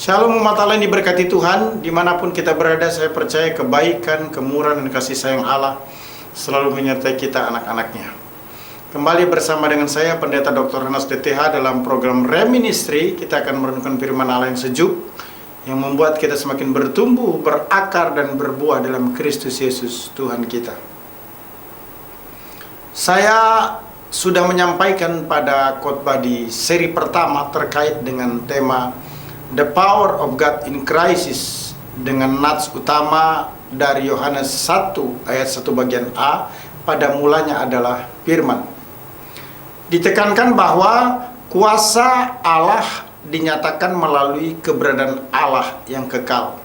Shalom umat Allah yang diberkati Tuhan. Dimanapun kita berada, saya percaya kebaikan, kemurahan, dan kasih sayang Allah selalu menyertai kita anak-anaknya. Kembali bersama dengan saya Pendeta Dr. Hanas DTH dalam program Reministry. Kita akan merenungkan firman Allah yang sejuk, yang membuat kita semakin bertumbuh, berakar, dan berbuah dalam Kristus Yesus Tuhan kita. Saya sudah menyampaikan pada khotbah di seri pertama terkait dengan tema The Power of God in Crisis, dengan nats utama dari Yohanes 1 ayat 1 bagian A, pada mulanya adalah firman. Ditekankan bahwa kuasa Allah dinyatakan melalui keberadaan Allah yang kekal.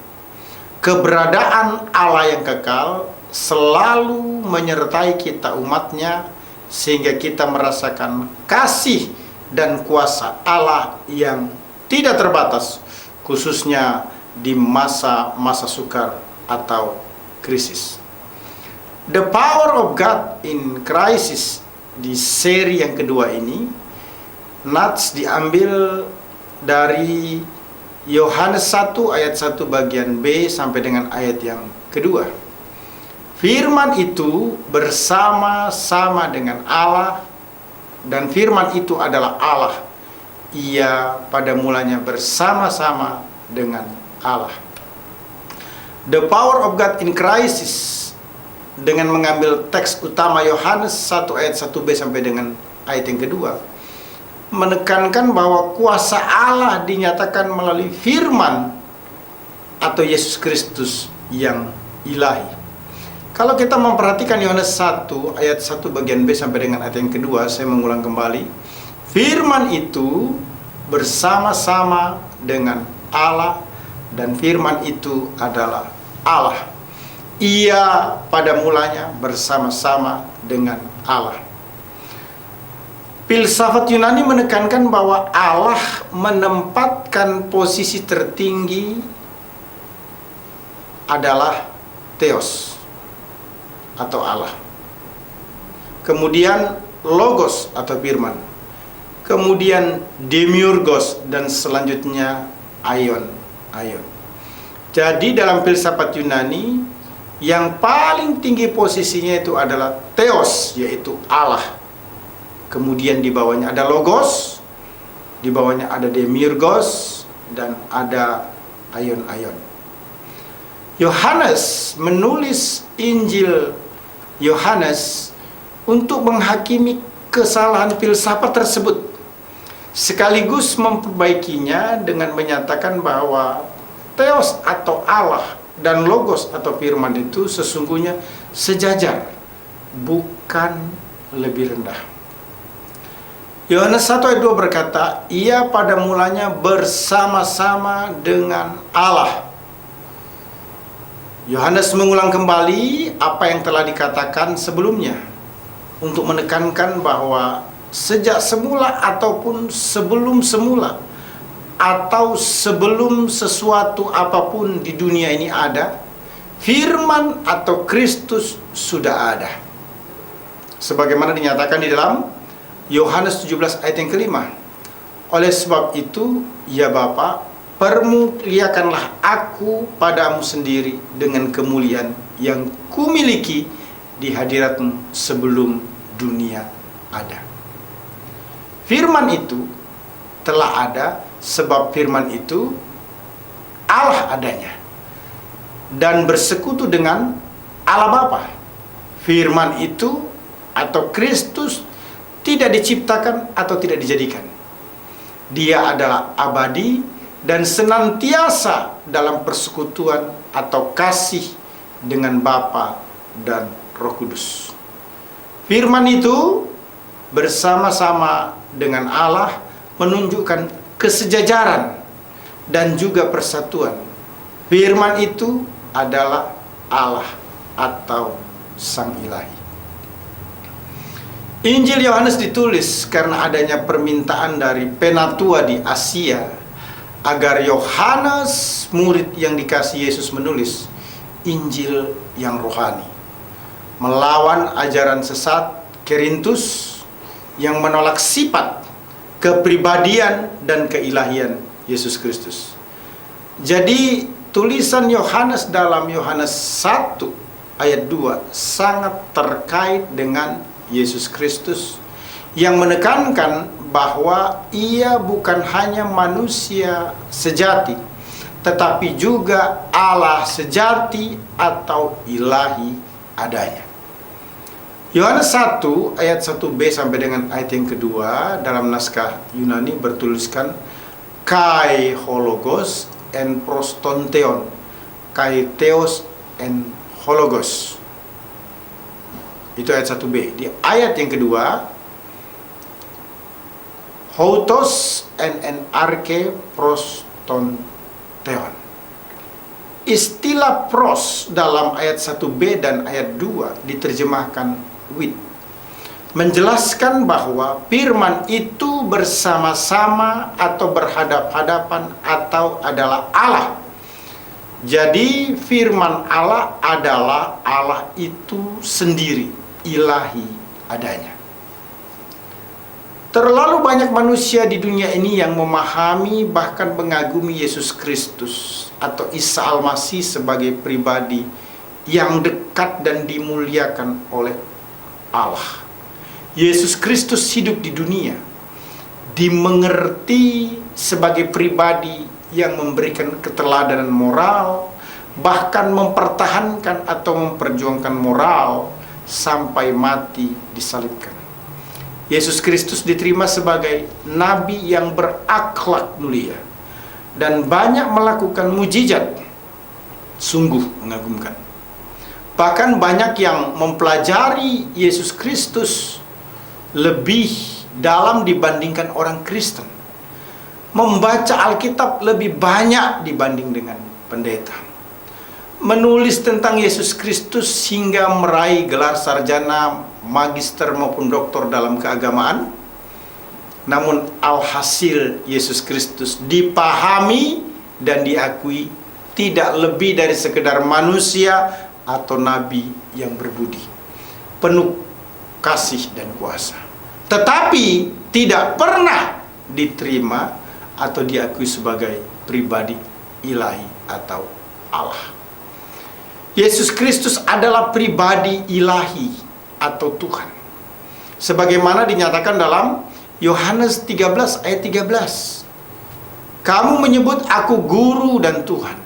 Keberadaan Allah yang kekal selalu menyertai kita umatnya, sehingga kita merasakan kasih dan kuasa Allah yang tidak terbatas, khususnya di masa-masa sukar atau krisis. The Power of God in Crisis di seri yang kedua ini, nats diambil dari Yohanes 1 ayat 1 bagian B sampai dengan ayat yang kedua. Firman itu bersama-sama dengan Allah, dan firman itu adalah Allah. Ia pada mulanya bersama-sama dengan Allah. The Power of God in Crisis, dengan mengambil teks utama Yohanes 1 ayat 1b sampai dengan ayat yang kedua, menekankan bahwa kuasa Allah dinyatakan melalui firman atau Yesus Kristus yang ilahi. Kalau kita memperhatikan Yohanes 1 ayat 1 bagian B sampai dengan ayat yang kedua, saya mengulang kembali. Firman itu bersama-sama dengan Allah, dan firman itu adalah Allah. Ia pada mulanya bersama-sama dengan Allah. Filsafat Yunani menekankan bahwa Allah menempatkan posisi tertinggi adalah Theos atau Allah. Kemudian Logos atau firman. Kemudian Demiurgos, dan selanjutnya Aion. Jadi dalam filsafat Yunani, yang paling tinggi posisinya itu adalah Theos, yaitu Allah. Kemudian di bawahnya ada Logos, di bawahnya ada Demiurgos, dan ada Aion. Yohanes menulis Injil Yohanes untuk menghakimi kesalahan filsafat tersebut, sekaligus memperbaikinya dengan menyatakan bahwa Theos atau Allah dan Logos atau firman itu sesungguhnya sejajar, bukan lebih rendah. Yohanes 1 ayat 2 berkata, ia pada mulanya bersama-sama dengan Allah. Yohanes mengulang kembali apa yang telah dikatakan sebelumnya, untuk menekankan bahwa sejak semula ataupun sebelum semula, atau sebelum sesuatu apapun di dunia ini ada, firman atau Kristus sudah ada. Sebagaimana dinyatakan di dalam Yohanes 17 ayat yang kelima. Oleh sebab itu, ya Bapa, permuliakanlah aku padamu sendiri dengan kemuliaan yang kumiliki di hadiratmu sebelum dunia ada. Firman itu telah ada, sebab firman itu Allah adanya dan bersekutu dengan Allah Bapa. Firman itu atau Kristus tidak diciptakan atau tidak dijadikan. Dia adalah abadi dan senantiasa dalam persekutuan atau kasih dengan Bapa dan Roh Kudus. Firman itu bersama-sama dengan Allah menunjukkan kesejajaran dan juga persatuan Firman itu adalah Allah atau Sang Ilahi. Injil Yohanes ditulis karena adanya permintaan dari penatua di Asia agar Yohanes, murid yang dikasih Yesus, menulis Injil yang rohani, melawan ajaran sesat Korintus yang menolak sifat, kepribadian, dan keilahian Yesus Kristus. Jadi tulisan Yohanes dalam Yohanes 1 ayat 2 sangat terkait dengan Yesus Kristus yang menekankan bahwa ia bukan hanya manusia sejati, tetapi juga Allah sejati atau ilahi adanya. Yohanes 1 ayat 1b sampai dengan ayat yang kedua dalam naskah Yunani bertuliskan kai hologos en prostonteon, kai theos en hologos. Itu ayat 1b. Di ayat yang kedua, houtos en arche prostonteon. Istilah pros dalam ayat 1b dan ayat 2 diterjemahkan with, menjelaskan bahwa firman itu bersama-sama atau berhadap-hadapan atau adalah Allah. Jadi firman Allah adalah Allah itu sendiri, ilahi adanya. Terlalu banyak manusia di dunia ini yang memahami bahkan mengagumi Yesus Kristus atau Isa Al-Masih sebagai pribadi yang dekat dan dimuliakan oleh Allah. Yesus Kristus hidup di dunia, dimengerti sebagai pribadi yang memberikan keteladanan moral, bahkan mempertahankan atau memperjuangkan moral sampai mati disalibkan. Yesus Kristus diterima sebagai nabi yang berakhlak mulia dan banyak melakukan mujizat, sungguh mengagumkan. Bahkan banyak yang mempelajari Yesus Kristus lebih dalam dibandingkan orang Kristen, membaca Alkitab lebih banyak dibanding dengan pendeta, menulis tentang Yesus Kristus hingga meraih gelar sarjana, magister maupun doktor dalam keagamaan. Namun alhasil Yesus Kristus dipahami dan diakui tidak lebih dari sekedar manusia atau nabi yang berbudi, penuh kasih dan kuasa, tetapi tidak pernah diterima atau diakui sebagai pribadi ilahi atau Allah. Yesus Kristus adalah pribadi ilahi atau Tuhan, sebagaimana dinyatakan dalam Yohanes 13 ayat 13. Kamu menyebut aku guru dan Tuhan.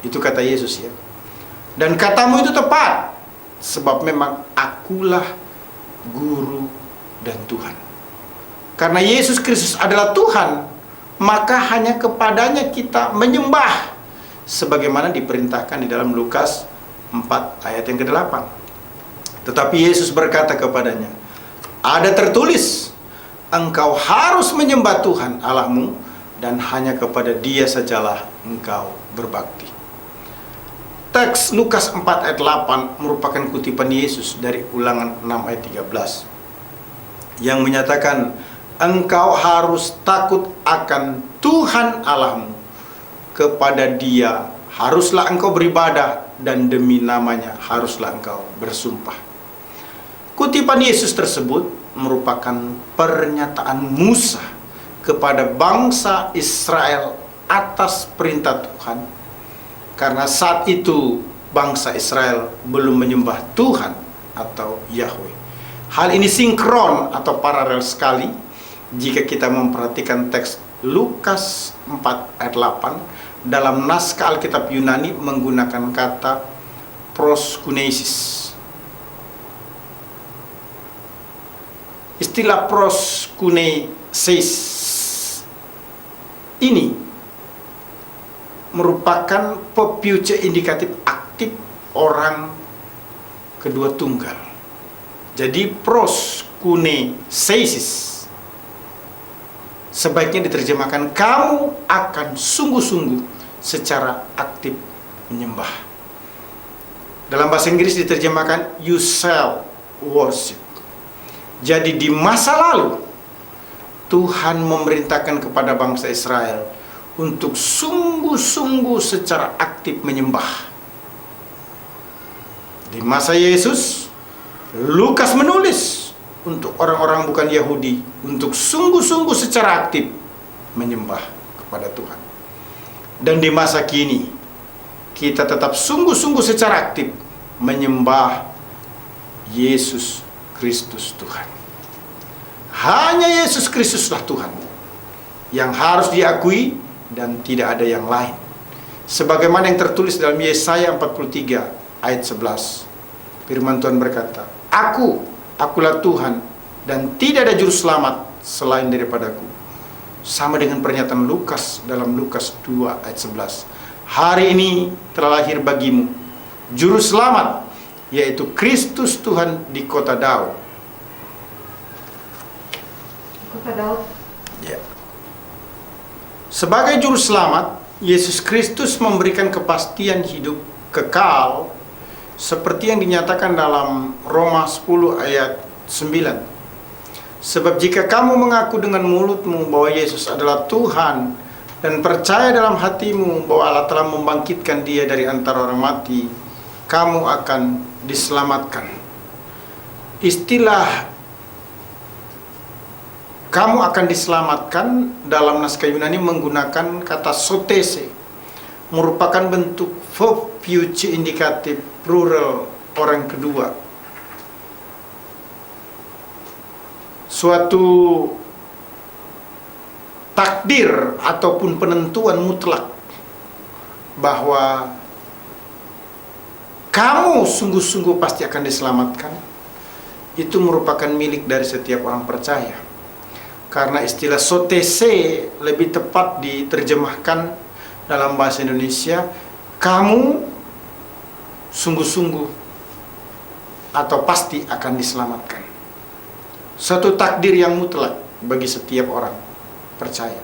Itu kata Yesus ya. Dan katamu itu tepat, sebab memang akulah guru dan Tuhan. Karena Yesus Kristus adalah Tuhan, maka hanya kepadanya kita menyembah, sebagaimana diperintahkan di dalam Lukas 4 ayat yang ke-8. Tetapi Yesus berkata kepadanya, ada tertulis, engkau harus menyembah Tuhan Allahmu, dan hanya kepada Dia sajalah engkau berbakti. Teks Lukas 4 ayat 8 merupakan kutipan Yesus dari Ulangan 6 ayat 13 yang menyatakan, engkau harus takut akan Tuhan Allahmu, kepada Dia haruslah engkau beribadah, dan demi namanya haruslah engkau bersumpah. Kutipan Yesus tersebut merupakan pernyataan Musa kepada bangsa Israel atas perintah Tuhan, karena saat itu bangsa Israel belum menyembah Tuhan atau Yahweh. Hal ini sinkron atau paralel sekali jika kita memperhatikan teks Lukas 4 ayat 8 dalam naskah Alkitab Yunani menggunakan kata proskunesis. Istilah proskunesis ini merupakan future indikatif aktif orang kedua tunggal. Jadi proskunesis sebaiknya diterjemahkan, kamu akan sungguh-sungguh secara aktif menyembah. Dalam bahasa Inggris diterjemahkan you shall worship. Jadi di masa lalu Tuhan memerintahkan kepada bangsa Israel untuk sungguh-sungguh secara aktif menyembah. Di masa Yesus, Lukas menulis untuk orang-orang bukan Yahudi untuk sungguh-sungguh secara aktif menyembah kepada Tuhan. Dan di masa kini, kita tetap sungguh-sungguh secara aktif menyembah Yesus Kristus Tuhan. Hanya Yesus Kristuslah Tuhan yang harus diakui dan tidak ada yang lain. Sebagaimana yang tertulis dalam Yesaya 43 ayat 11. Firman Tuhan berkata, Akulah Tuhan dan tidak ada juru selamat selain daripadaku. Sama dengan pernyataan Lukas dalam Lukas 2 ayat 11. Hari ini telah lahir bagimu juru selamat, yaitu Kristus Tuhan di kota Daud. Kota Daud. Ya. Sebagai juru selamat, Yesus Kristus memberikan kepastian hidup kekal seperti yang dinyatakan dalam Roma 10 ayat 9. Sebab jika kamu mengaku dengan mulutmu bahwa Yesus adalah Tuhan dan percaya dalam hatimu bahwa Allah telah membangkitkan Dia dari antara orang mati, kamu akan diselamatkan. Istilah kamu akan diselamatkan dalam naskah Yunani menggunakan kata sotese, merupakan bentuk verb future indikatif plural orang kedua. Suatu takdir ataupun penentuan mutlak bahwa kamu sungguh-sungguh pasti akan diselamatkan, itu merupakan milik dari setiap orang percaya. Karena istilah sotese lebih tepat diterjemahkan dalam bahasa Indonesia, kamu sungguh-sungguh atau pasti akan diselamatkan. Suatu takdir yang mutlak bagi setiap orang percaya.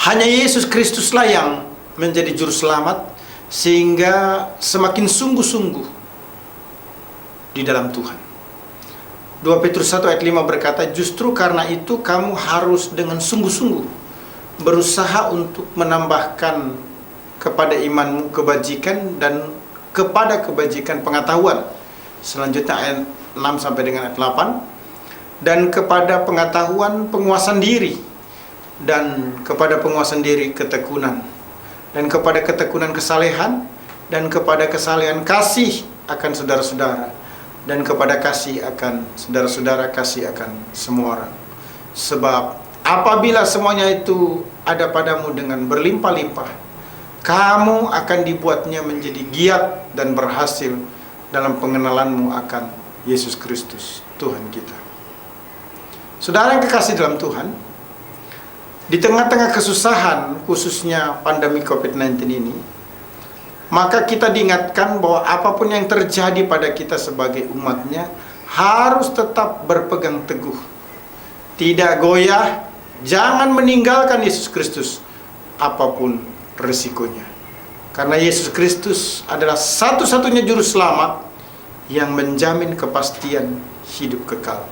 Hanya Yesus Kristuslah yang menjadi juru selamat, sehingga semakin sungguh-sungguh di dalam Tuhan. 2 Petrus 1 ayat 5 berkata, justru karena itu kamu harus dengan sungguh-sungguh berusaha untuk menambahkan kepada imanmu kebajikan dan kepada kebajikan pengetahuan. Selanjutnya ayat 6 sampai dengan ayat 8. Dan kepada pengetahuan penguasaan diri, dan kepada penguasaan diri ketekunan, dan kepada ketekunan kesalehan, dan kepada kesalehan kasih akan saudara-saudara, dan kepada kasih akan saudara-saudara, kasih akan semua orang. Sebab apabila semuanya itu ada padamu dengan berlimpah-limpah, kamu akan dibuatnya menjadi giat dan berhasil dalam pengenalanmu akan Yesus Kristus Tuhan kita. Saudara yang kekasih dalam Tuhan, di tengah-tengah kesusahan, khususnya pandemi COVID-19 ini, maka kita diingatkan bahwa apapun yang terjadi pada kita sebagai umatnya harus tetap berpegang teguh, tidak goyah, jangan meninggalkan Yesus Kristus apapun resikonya. Karena Yesus Kristus adalah satu-satunya juru selamat yang menjamin kepastian hidup kekal.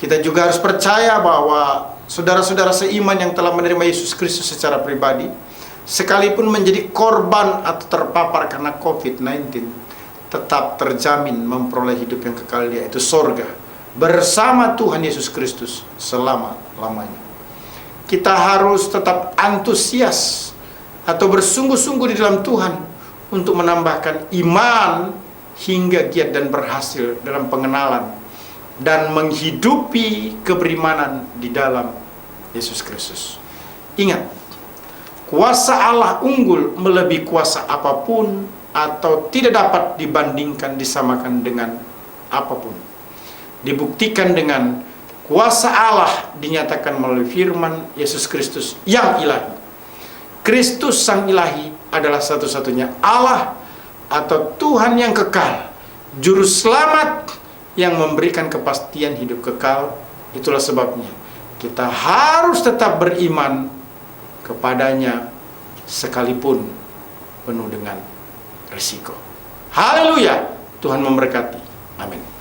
Kita juga harus percaya bahwa saudara-saudara seiman yang telah menerima Yesus Kristus secara pribadi, sekalipun menjadi korban atau terpapar karena COVID-19, tetap terjamin memperoleh hidup yang kekal, yaitu sorga, bersama Tuhan Yesus Kristus selama-lamanya. Kita harus tetap antusias atau bersungguh-sungguh di dalam Tuhan untuk menambahkan iman hingga giat dan berhasil dalam pengenalan dan menghidupi keberimanan di dalam Yesus Kristus. Ingat, kuasa Allah unggul melebihi kuasa apapun atau tidak dapat dibandingkan, disamakan dengan apapun. Dibuktikan dengan kuasa Allah dinyatakan melalui firman Yesus Kristus yang ilahi. Kristus sang ilahi adalah satu-satunya Allah atau Tuhan yang kekal, juru selamat yang memberikan kepastian hidup kekal. Itulah sebabnya kita harus tetap beriman kepadanya sekalipun penuh dengan resiko. Haleluya, Tuhan memberkati. Amin.